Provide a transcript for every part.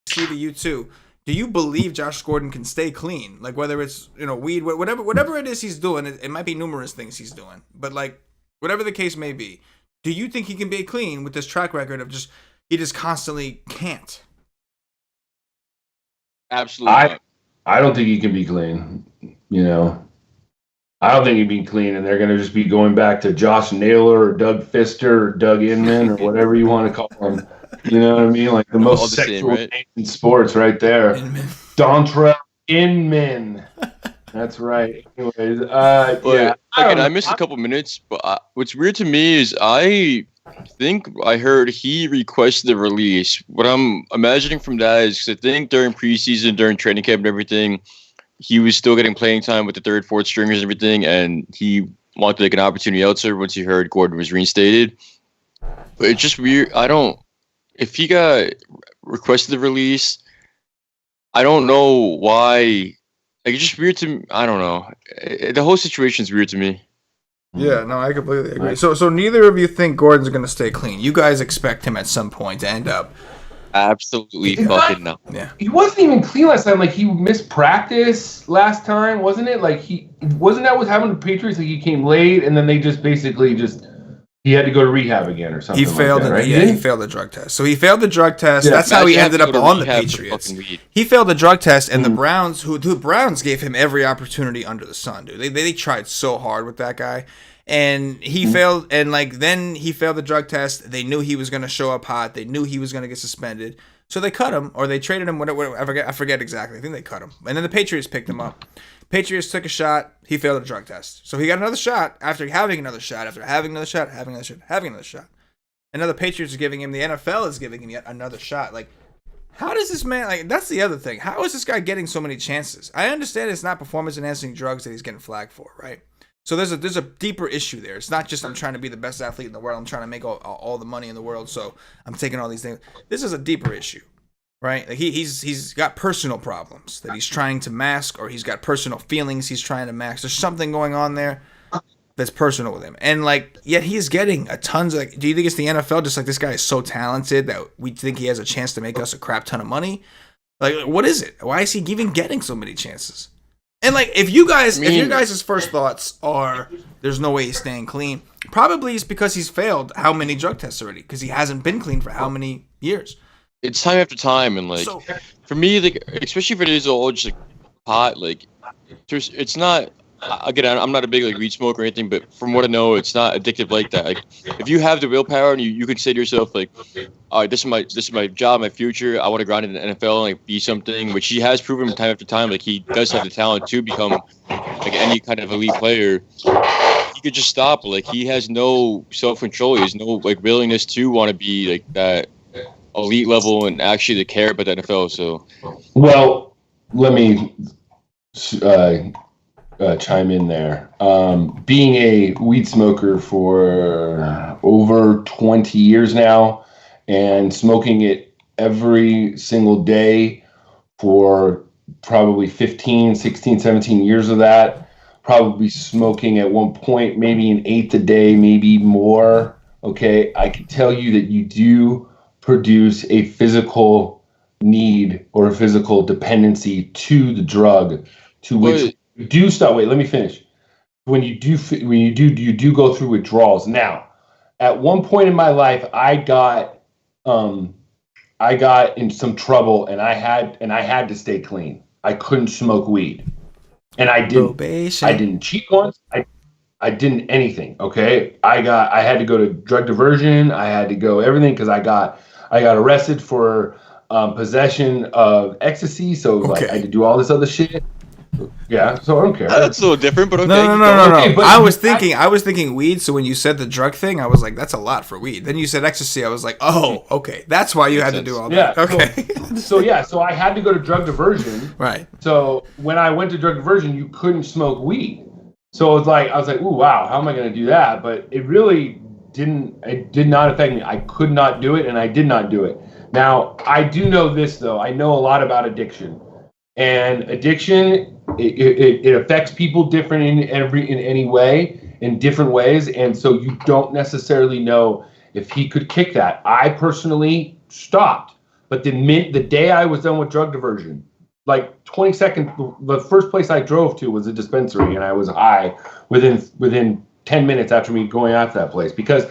Stevie, you too. Do you believe Josh Gordon can stay clean? Like whether it's weed, whatever it is he's doing, it might be numerous things he's doing, but like whatever the case may be, do you think he can be clean with this track record of he just constantly can't? Absolutely I not. I don't think he can be clean. You know, I don't think he'd be clean, and they're going to just be going back to Josh Naylor or Doug Fister or Doug Inman or whatever you want to call him. You know what I mean? Like the All most the same, sexual right? name in sports, right there. Inman. Dontrell Inman. That's right. Anyways, yeah. But again, I missed a couple minutes. But what's weird to me is I think I heard he requested the release. What I'm imagining from that is 'cause I think during preseason, during training camp and everything, he was still getting playing time with the third, fourth stringers and everything, and he wanted like an opportunity elsewhere once he heard Gordon was reinstated. But it's just weird. I don't. If he got requested the release, I don't know why. Like, it's just weird to me. I don't know. The whole situation's weird to me. Yeah, no, I completely agree. So neither of you think Gordon's going to stay clean. You guys expect him at some point to end up. Absolutely It's not- fucking no. Yeah. He wasn't even clean last time. Like he missed practice last time, wasn't it? Like wasn't that what happened to the Patriots? Like he came late, and then they just basically he had to go to rehab again or something. He failed like that, right? he failed the drug test. So he failed the drug test. Yeah. That's how he Imagine ended up having to on the rehab for Patriots. fucking weed. He failed the drug test, and the Browns, who the Browns gave him every opportunity under the sun, dude. They tried so hard with that guy, and he failed. And like then he failed the drug test. They knew he was going to show up hot. They knew he was going to get suspended. So they cut him, or they traded him. Whatever, I forget exactly. I think they cut him, and then the Patriots picked him up. Patriots took a shot. He failed the drug test. So he got another shot after having another shot, after having another shot, having another shot, having another shot. And now the Patriots are giving him, the NFL is giving him yet another shot. Like, how does this man, like, that's the other thing. How is this guy getting so many chances? I understand it's not performance enhancing drugs that he's getting flagged for, right? So there's a deeper issue there. It's not just I'm trying to be the best athlete in the world. I'm trying to make all the money in the world, so I'm taking all these things. This is a deeper issue. Right, like he's got personal problems that he's trying to mask, or he's got personal feelings he's trying to mask. There's something going on there that's personal with him, and like yet he's getting a tons of. Like, do you think it's the NFL? Just like this guy is so talented that we think he has a chance to make us a crap ton of money. Like, what is it? Why is he even getting so many chances? And like, if your guys' first thoughts are there's no way he's staying clean, probably it's because he's failed how many drug tests already, because he hasn't been clean for how many years. It's time after time, and like So, for me, like especially if it is all just like pot, like it's not. Again, I'm not a big like weed smoker or anything, but from what I know, it's not addictive like that. Like if you have the willpower and you can say to yourself like, all right, this is my job, my future. I want to grind in the NFL and like be something, which he has proven time after time. Like he does have the talent to become like any kind of elite player. He could just stop. Like he has no self control. He has no like willingness to want to be like that elite level and actually to care about the NFL. So, Well, let me chime in there. Being a weed smoker for over 20 years now and smoking it every single day for probably 15, 16, 17 years of that, probably smoking at one point maybe an eighth a day, maybe more. Okay, I can tell you that you do produce a physical need or a physical dependency to the drug, to which you do stop. Wait, let me finish. You do go through withdrawals. Now, at one point in my life, I got in some trouble, and I had to stay clean. I couldn't smoke weed, and I didn't. Probation. I didn't cheat once. I didn't anything. Okay, I had to go to drug diversion. I had to go everything because I got arrested for possession of ecstasy. So like I had to do all this other shit. Yeah, so I don't care. that's a little different, but okay. No. Okay, but I was thinking weed. So when you said the drug thing, I was like, that's a lot for weed. Then you said ecstasy. I was like, oh, okay, that's why you had to do all that. Yeah, Okay. So I had to go to drug diversion. Right. So when I went to drug diversion, you couldn't smoke weed. So I was like, ooh, wow, how am I going to do that? But it really did not affect me. I could not do it, and I did not do it. Now, I do know this, though. I know a lot about addiction. And addiction, it affects people different in any way, in different ways. And so you don't necessarily know if he could kick that. I personally stopped. But the day I was done with drug diversion, like 20 seconds, the first place I drove to was a dispensary, and I was high within 10 minutes after me going out to that place, because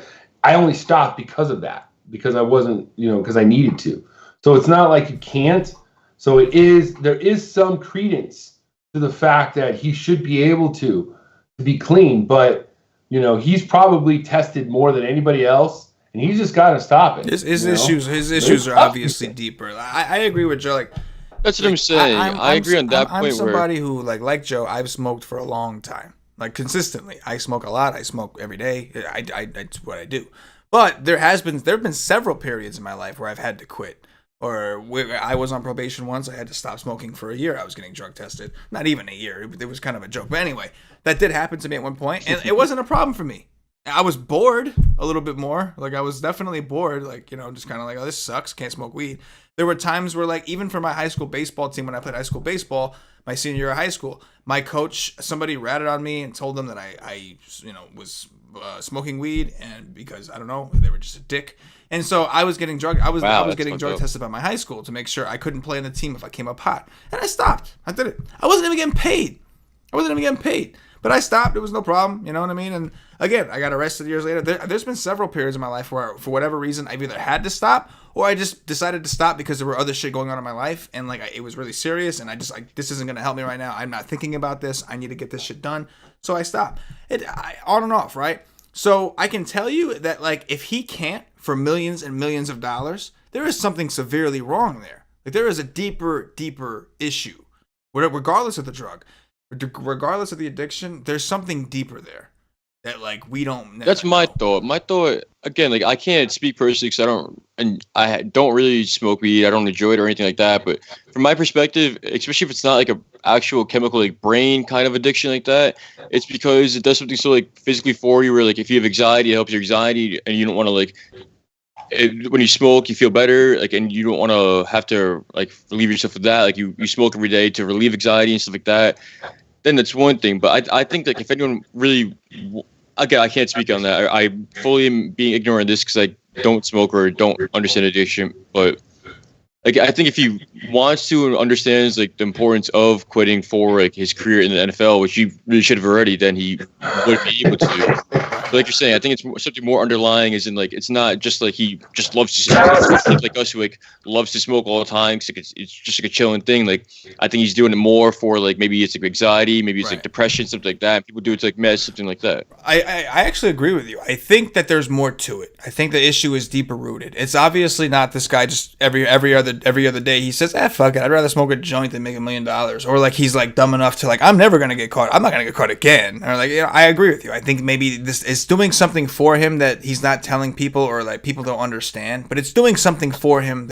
I only stopped because of that, because I wasn't, because I needed to. So it's not like you can't. So there is some credence to the fact that he should be able to be clean, but he's probably tested more than anybody else, and he's just got to stop it. His issues are obviously deeper. I agree with Joe. That's what I'm saying. I agree on that point. I'm somebody who like Joe. I've smoked for a long time, like consistently. I smoke a lot. I smoke every day. That's what I do. But there have been several periods in my life where I've had to quit. Or I was on probation once. I had to stop smoking for a year. I was getting drug tested. Not even a year. It was kind of a joke. But anyway, that did happen to me at one point, and it wasn't a problem for me. I was bored a little bit more. Like, I was definitely bored. Like, just kind of like, oh, this sucks. Can't smoke weed. There were times where, like, even for my high school baseball team, when I played high school baseball, my senior year of high school, my coach, somebody ratted on me and told them that I was smoking weed, and because, I don't know, they were just a dick. And so I was getting drug tested by my high school to make sure I couldn't play on the team if I came up hot. And I stopped. I did it. I wasn't even getting paid. But I stopped. It was no problem. You know what I mean? And again, I got arrested years later. There's been several periods in my life where, for whatever reason, I've either had to stop or I just decided to stop because there were other shit going on in my life. And like, it was really serious. And I just like, this isn't going to help me right now. I'm not thinking about this. I need to get this shit done. So I stopped. On and off, right? So I can tell you that, like, if he can't for millions and millions of dollars, there is something severely wrong there. Like, there is a deeper issue. Regardless of the drug, regardless of the addiction, there's something deeper there that, like, we don't. That's my thought. My thought, again, like, I can't speak personally because I don't really smoke weed. I don't enjoy it or anything like that. But from my perspective, especially if it's not like a actual chemical, like brain kind of addiction like that, it's because it does something so like physically for you, where like if you have anxiety, it helps your anxiety, and you don't want to like. When you smoke, you feel better, like, and you don't want to have to like relieve yourself of that. Like you smoke every day to relieve anxiety and stuff like that. Then that's one thing. But I think like if anyone really, again, I can't speak on that. I fully am being ignorant of this because I don't smoke or don't understand addiction. But like I think if he wants to and understands like the importance of quitting for like his career in the NFL, which he really should have already, then he would be able to. But like you're saying, I think it's something more underlying, as in like it's not just like he just loves to smoke. It's like us who like loves to smoke all the time. Cause it's just like a chilling thing. Like I think he's doing it more for like maybe it's like anxiety, maybe it's like depression, something like that. People do it to like meds, something like that. I actually agree with you. I think that there's more to it. I think the issue is deeper rooted. It's obviously not this guy just every other day he says, fuck it, I'd rather smoke a joint than make $1 million. Or like he's like dumb enough to like, I'm never gonna get caught. I'm not gonna get caught again. Or like, I agree with you. I think maybe this is doing something for him that he's not telling people, or like people don't understand. But it's doing something for him